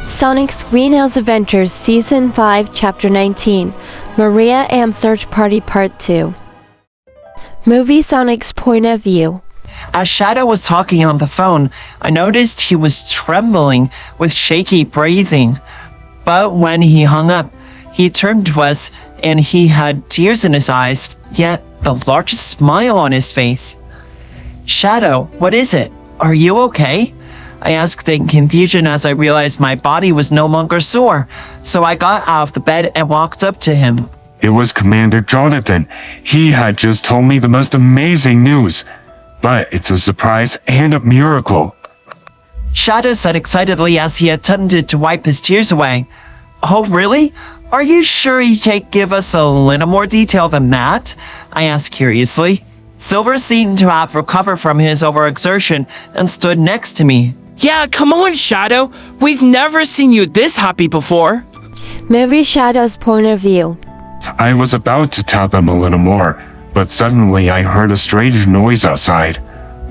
Sonic's Greenhouse Adventures Season 5 Chapter 19 Maria and Search Party Part 2. Movie Sonic's Point of View. As Shadow was talking on the phone, I noticed he was trembling with shaky breathing. But when he hung up, he turned to us and he had tears in his eyes, yet the largest smile on his face. Shadow, what is it? Are you okay? I asked in confusion as I realized my body was no longer sore, so I got out of the bed and walked up to him. It was Commander Jonathan. He had just told me the most amazing news. But it's a surprise and a miracle. Shadow said excitedly as he attempted to wipe his tears away. Oh, really? Are you sure you can't give us a little more detail than that? I asked curiously. Silver seemed to have recovered from his overexertion and stood next to me. Yeah, come on, Shadow. We've never seen you this happy before. Movie Shadow's Point of View. I was about to tell them a little more, but suddenly I heard a strange noise outside.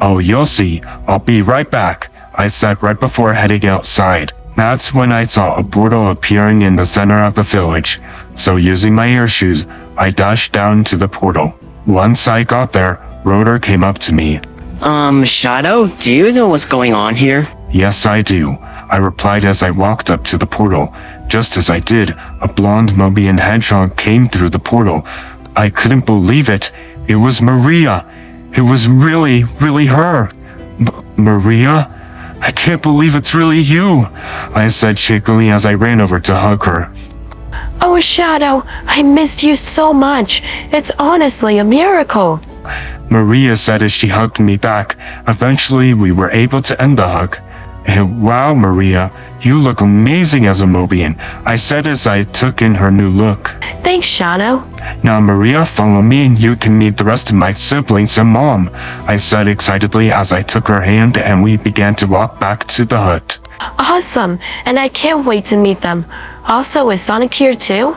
Oh, you'll see. I'll be right back, I said right before heading outside. That's when I saw a portal appearing in the center of the village. So using my air shoes, I dashed down to the portal. Once I got there, Rotor came up to me. Shadow, do you know what's going on here? Yes, I do, I replied as I walked up to the portal. Just as I did, a blonde Mobian hedgehog came through the portal. I couldn't believe it. It was Maria. It was really her. Maria? I can't believe it's really you, I said shakily as I ran over to hug her. Oh, Shadow, I missed you so much. It's honestly a miracle. Maria said as she hugged me back. Eventually, we were able to end the hug. And wow, Maria, you look amazing as a Mobian, I said as I took in her new look. Thanks, Shadow. Now, Maria, follow me and you can meet the rest of my siblings and Mom, I said excitedly as I took her hand and we began to walk back to the hut. Awesome, and I can't wait to meet them. Also, is Sonic here too?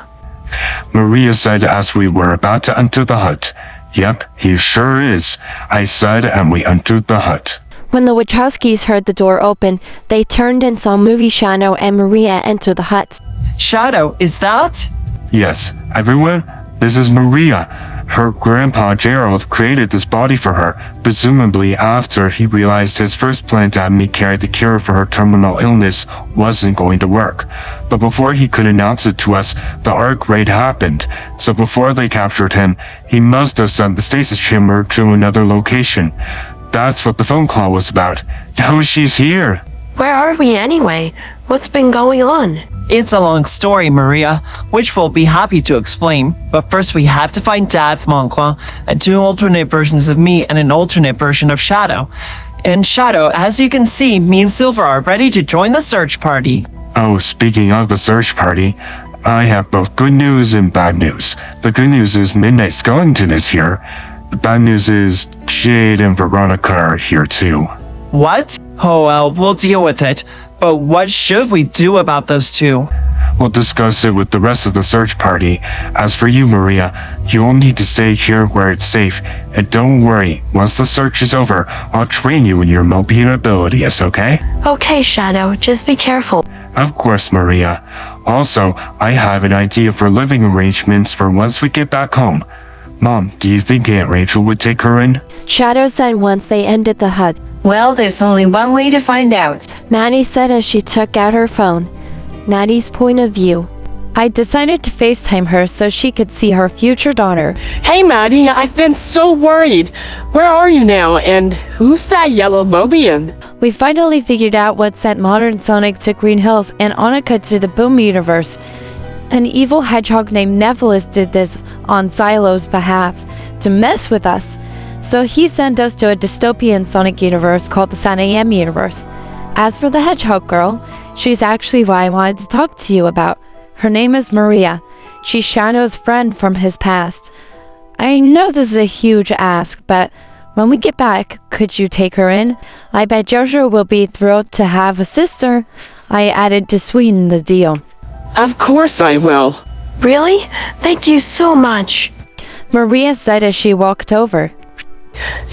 Maria said as we were about to enter the hut. Yep, he sure is, I said, and we entered the hut. When the Wachowskis heard the door open, they turned and saw Movie Shadow and Maria enter the hut. Shadow, is that? Yes, everyone, this is Maria. Her grandpa Gerald created this body for her, presumably after he realized his first plan to have me carry the cure for her terminal illness wasn't going to work. But before he could announce it to us, the arc raid happened. So before they captured him, he must have sent the stasis chamber to another location. That's what the phone call was about. Now she's here. Where are we anyway? What's been going on? It's a long story, Maria, which we'll be happy to explain. But first we have to find Dad Moncla and two alternate versions of me and an alternate version of Shadow. And Shadow, as you can see, me and Silver are ready to join the search party. Oh, speaking of the search party, I have both good news and bad news. The good news is Midnight Skellington is here. The bad news is Jade and Veronica are here too. What? Oh well, we'll deal with it. But what should we do about those two? We'll discuss it with the rest of the search party. As for you, Maria, you'll need to stay here where it's safe. And don't worry, once the search is over, I'll train you in your Mobian abilities, okay? Okay, Shadow, just be careful. Of course, Maria. Also, I have an idea for living arrangements for once we get back home. Mom, do you think Aunt Rachel would take her in? Shadow said once they ended the hut. Well, there's only one way to find out. Maddie said as she took out her phone. Maddie's Point of View. I decided to FaceTime her so she could see her future daughter. Hey, Maddie, I've been so worried. Where are you now, and who's that yellow Mobian? We finally figured out what sent modern Sonic to Green Hills and Annika to the Boom universe. An evil hedgehog named Nephilis did this on Xylo's behalf to mess with us. So he sent us to a dystopian Sonic universe called the San AM universe. As for the hedgehog girl, she's actually what I wanted to talk to you about. Her name is Maria. She's Shadow's friend from his past. I know this is a huge ask, but when we get back, could you take her in? I bet Jojo will be thrilled to have a sister. I added to sweeten the deal. Of course I will. Really? Thank you so much. Maria said as she walked over.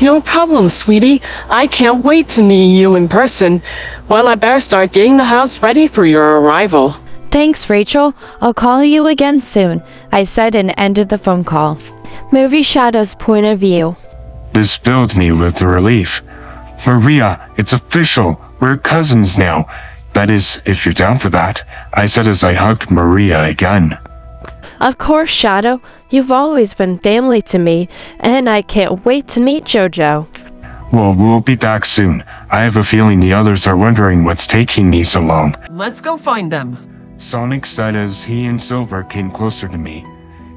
No problem, sweetie. I can't wait to meet you in person. Well, I better start getting the house ready for your arrival. Thanks, Rachel. I'll call you again soon, I said and ended the phone call. Movie Shadow's point of view. This filled me with relief. Maria, it's official. We're cousins now. That is, if you're down for that, I said as I hugged Maria again. Of course, Shadow. You've always been family to me, and I can't wait to meet Jojo. Well, we'll be back soon. I have a feeling the others are wondering what's taking me so long. Let's go find them. Sonic said as he and Silver came closer to me.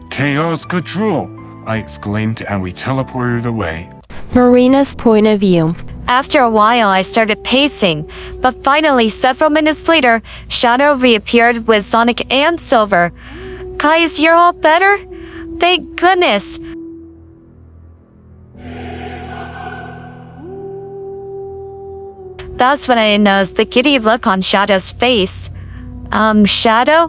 Chaos Control! I exclaimed and we teleported away. Marina's point of view. After a while, I started pacing, but finally, several minutes later, Shadow reappeared with Sonic and Silver. Guys, you're all better? Thank goodness. That's when I noticed the giddy look on Shadow's face. Shadow?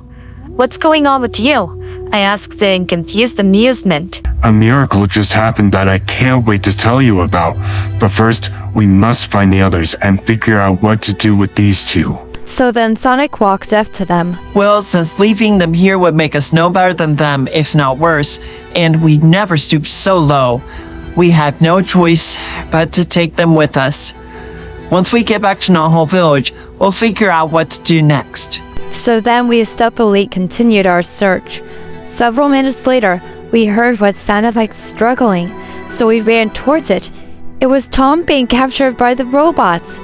What's going on with you? I asked in confused amusement. A miracle just happened that I can't wait to tell you about. But first, we must find the others and figure out what to do with these two. So then Sonic walked up to them. Well, since leaving them here would make us no better than them, if not worse, and we never stooped so low, we had no choice but to take them with us. Once we get back to Nahal Village, we'll figure out what to do next. So then we stealthily continued our search. Several minutes later, we heard what sounded like struggling, so we ran towards it. It was Tom being captured by the robots.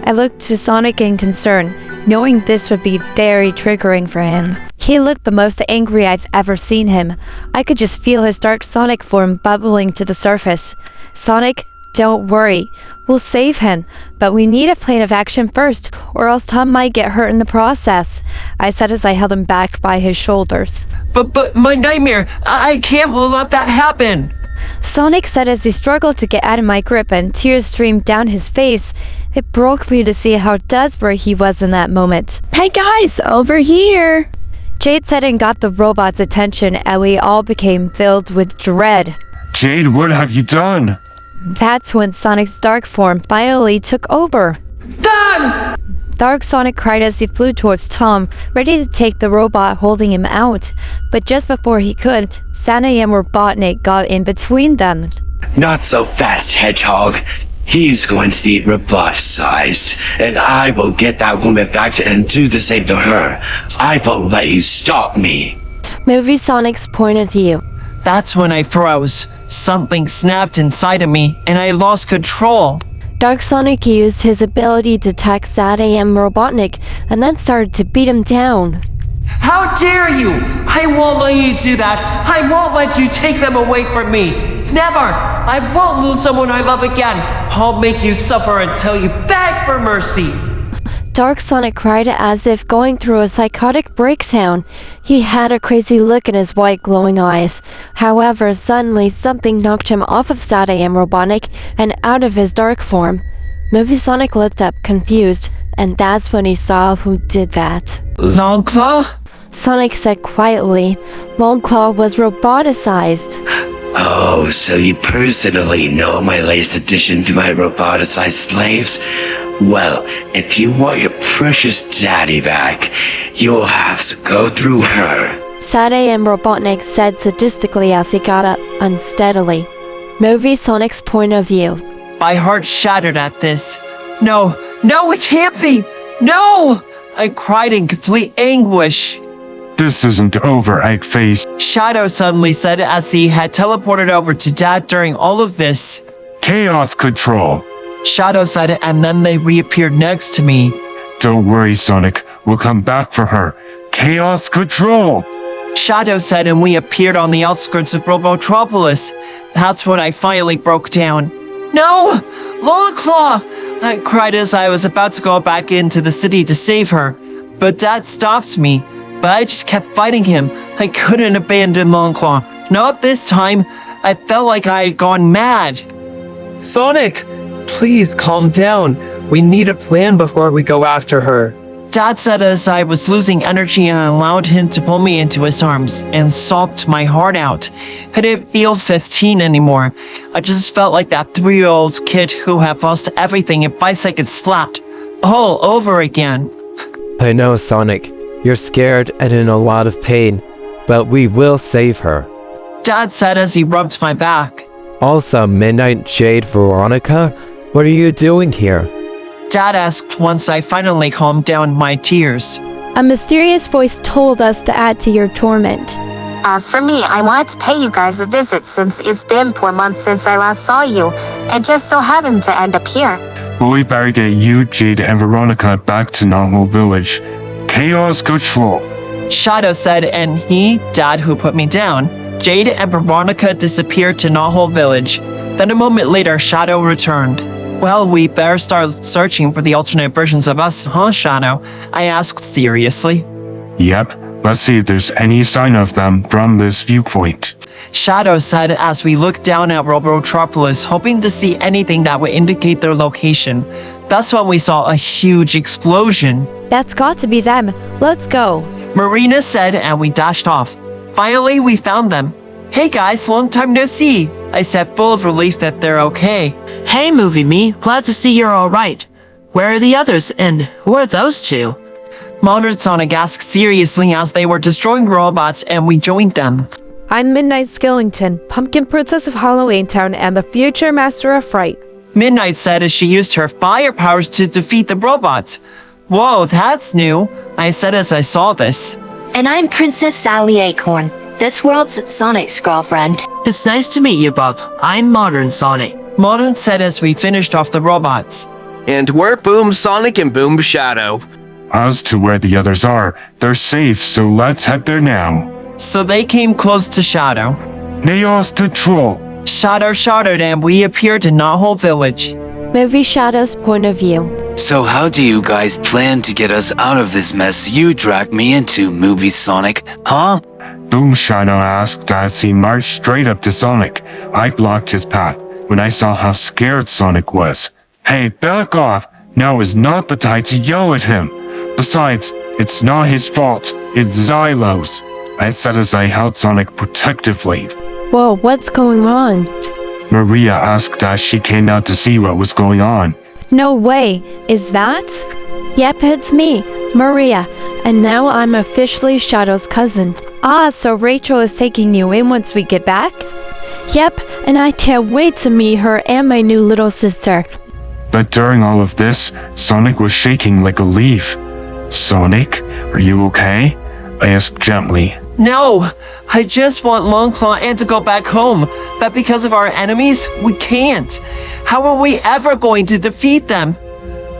I looked to Sonic in concern, knowing this would be very triggering for him. He looked the most angry I've ever seen him. I could just feel his dark Sonic form bubbling to the surface. Sonic, don't worry. We'll save him, but we need a plan of action first, or else Tom might get hurt in the process, I said as I held him back by his shoulders. But my nightmare, I can't let that happen. Sonic said as he struggled to get out of my grip and tears streamed down his face. It broke me to see how desperate he was in that moment. Hey guys, over here! Jade said and got the robot's attention, and we all became filled with dread. Jade, what have you done? That's when Sonic's dark form finally took over. Dad! Dark Sonic cried as he flew towards Tom, ready to take the robot holding him out. But just before he could, Santa and Robotnik got in between them. Not so fast, Hedgehog. He's going to be robot-sized, and I will get that woman back and do the same to her. I won't let you stop me. Movie Sonic's point of view. That's when I froze. Something snapped inside of me, and I lost control. Dark Sonic used his ability to attack Sada and Robotnik, and then started to beat him down. How dare you! I won't let you do that! I won't let you take them away from me! Never! I won't lose someone I love again! I'll make you suffer until you beg for mercy! Dark Sonic cried as if going through a psychotic breakdown. He had a crazy look in his white glowing eyes. However, suddenly something knocked him off of Sada and Robotnik and out of his dark form. Movie Sonic looked up, confused, and that's when he saw who did that. Longclaw? Sonic said quietly. Longclaw was roboticized. Oh, so you personally know my latest addition to my roboticized slaves? Well, if you want your precious daddy back, you'll have to go through her. Sada and Robotnik said sadistically as he got up unsteadily. Movie Sonic's point of view. My heart shattered at this. No, it can't be! No! I cried in complete anguish. This isn't over, Eggface. Shadow suddenly said as he had teleported over to Dad during all of this. Chaos Control. Shadow said it, and then they reappeared next to me. Don't worry, Sonic. We'll come back for her. Chaos Control. Shadow said, and we appeared on the outskirts of Robotropolis. That's when I finally broke down. No! Longclaw! I cried as I was about to go back into the city to save her. But Dad stopped me. But I just kept fighting him. I couldn't abandon Longclaw. Not this time. I felt like I had gone mad. Sonic, please calm down. We need a plan before we go after her. Dad said as I was losing energy and allowed him to pull me into his arms and sobbed my heart out. I didn't feel 15 anymore. I just felt like that 3-year-old kid who had lost everything in 5 seconds flat. all over again. I know, Sonic. You're scared and in a lot of pain, but we will save her. Dad said as he rubbed my back. Also, Midnight Jade Veronica, what are you doing here? Dad asked once I finally calmed down my tears. A mysterious voice told us to add to your torment. As for me, I wanted to pay you guys a visit since it's been 4 months since I last saw you, and just so happened to end up here. Well, we better get you, Jade, and Veronica back to Normal Village. Chaos control. Shadow said, and he, Dad who put me down, Jade and Veronica disappeared to Knothole Village. Then a moment later, Shadow returned. Well, we better start searching for the alternate versions of us, huh, Shadow? I asked seriously. Yep, let's see if there's any sign of them from this viewpoint. Shadow said as we looked down at Robotropolis, hoping to see anything that would indicate their location. That's when we saw a huge explosion. That's got to be them. Let's go. Marina said, and we dashed off. Finally, we found them. Hey guys, long time no see. I said, full of relief that they're okay. Hey, Movie Me, glad to see you're alright. Where are the others, and who are those two? Modern Sonic asked seriously as they were destroying robots, and we joined them. I'm Midnight Skellington, Pumpkin Princess of Halloween Town and the future Master of Fright. Midnight said as she used her fire powers to defeat the robots. Whoa, that's new, I said as I saw this. And I'm Princess Sally Acorn, this world's Sonic's girlfriend. It's nice to meet you, Bob. I'm Modern Sonic. Modern said as we finished off the robots. And we're Boom Sonic and Boom Shadow. As to where the others are, they're safe, so let's head there now. So they came close to Shadow. Chaos control. Shadow shouted and we appeared in Knothole Village. Movie Shadow's point of view. So how do you guys plan to get us out of this mess you dragged me into, Movie Sonic, huh? Boom Shadow asked as he marched straight up to Sonic. I blocked his path when I saw how scared Sonic was. Hey, back off! Now is not the time to yell at him. Besides, it's not his fault, it's Xylo's. I said as I held Sonic protectively. Whoa, what's going on? Maria asked as she came out to see what was going on. No way. Is that? Yep, it's me, Maria, and now I'm officially Shadow's cousin. Ah, so Rachel is taking you in once we get back? Yep, and I can't wait to meet her and my new little sister. But during all of this, Sonic was shaking like a leaf. Sonic, are you okay? I asked gently. No, I just want Longclaw and to go back home. But because of our enemies, we can't. How are we ever going to defeat them?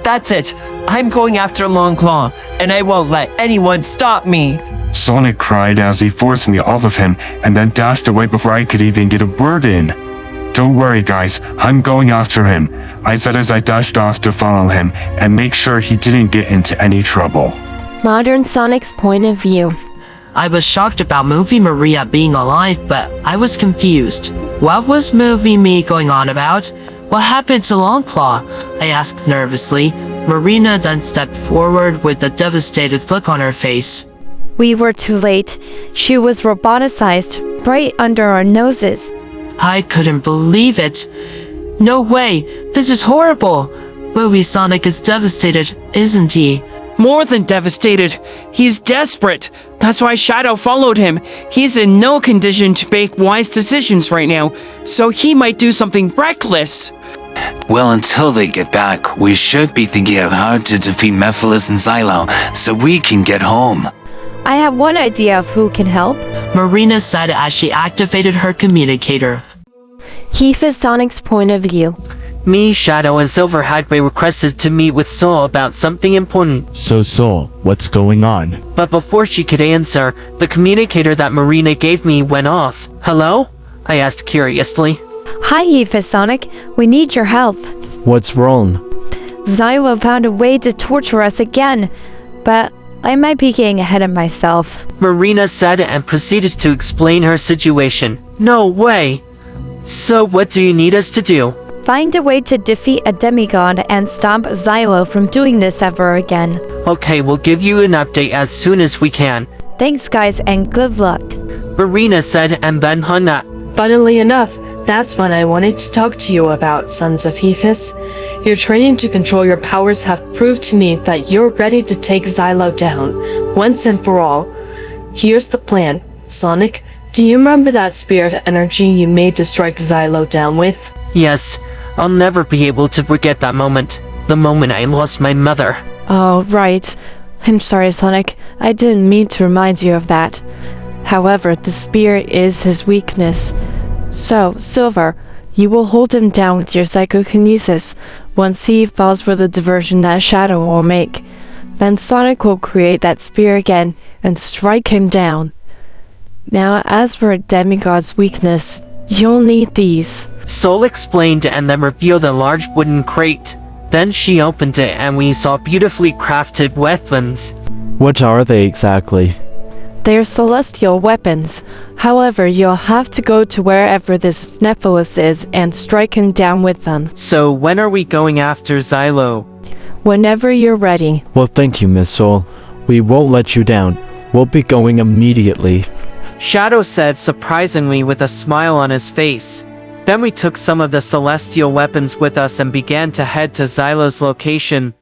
That's it. I'm going after Longclaw, and I won't let anyone stop me. Sonic cried as he forced me off of him and then dashed away before I could even get a word in. Don't worry guys, I'm going after him, I said as I dashed off to follow him and make sure he didn't get into any trouble. Modern Sonic's point of view. I was shocked about Movie Maria being alive, but I was confused. What was Movie Me going on about? What happened to Longclaw? I asked nervously. Marina then stepped forward with a devastated look on her face. We were too late. She was roboticized right under our noses. I couldn't believe it. No way, this is horrible. Movie Sonic is devastated, isn't he? More than devastated. He's desperate. That's why Shadow followed him. He's in no condition to make wise decisions right now, so he might do something reckless. Well, until they get back, we should be thinking of how to defeat Mephiles and Xylo so we can get home. I have one idea of who can help. Marina said as she activated her communicator. Heath is Sonic's point of view. Me, Shadow, and Silver had been requested to meet with Soul about something important. So Soul, what's going on? But before she could answer, the communicator that Marina gave me went off. Hello? I asked curiously. Hi, Heath, Sonic. We need your help. What's wrong? Xylo found a way to torture us again, but I might be getting ahead of myself. Marina said and proceeded to explain her situation. No way! So what do you need us to do? Find a way to defeat a demigod and stop Xylo from doing this ever again. Okay, we'll give you an update as soon as we can. Thanks guys and good luck. Marina said and then hung up. Funnily enough, That's what I wanted to talk to you about, sons of haitis. Your training to control your powers have proved to me that you're ready to take Xylo down, once and for all. Here's the plan. Sonic, do you remember that spirit energy you made to strike Xylo down with? Yes, I'll never be able to forget that moment. The moment I lost my mother. Oh, right. I'm sorry, Sonic. I didn't mean to remind you of that. However, the spirit is his weakness. So, Silver, you will hold him down with your psychokinesis once he falls for the diversion that Shadow will make. Then Sonic will create that spear again and strike him down. Now, as for a demigod's weakness, you'll need these. Soul explained and then revealed a large wooden crate. Then she opened it and we saw beautifully crafted weapons. What are they exactly? They're celestial weapons. However, you'll have to go to wherever this Nephilus is and strike him down with them. So when are we going after Xylo? Whenever you're ready. Well, thank you, Miss Soul. We won't let you down. We'll be going immediately. Shadow said surprisingly with a smile on his face. Then we took some of the celestial weapons with us and began to head to Xylo's location.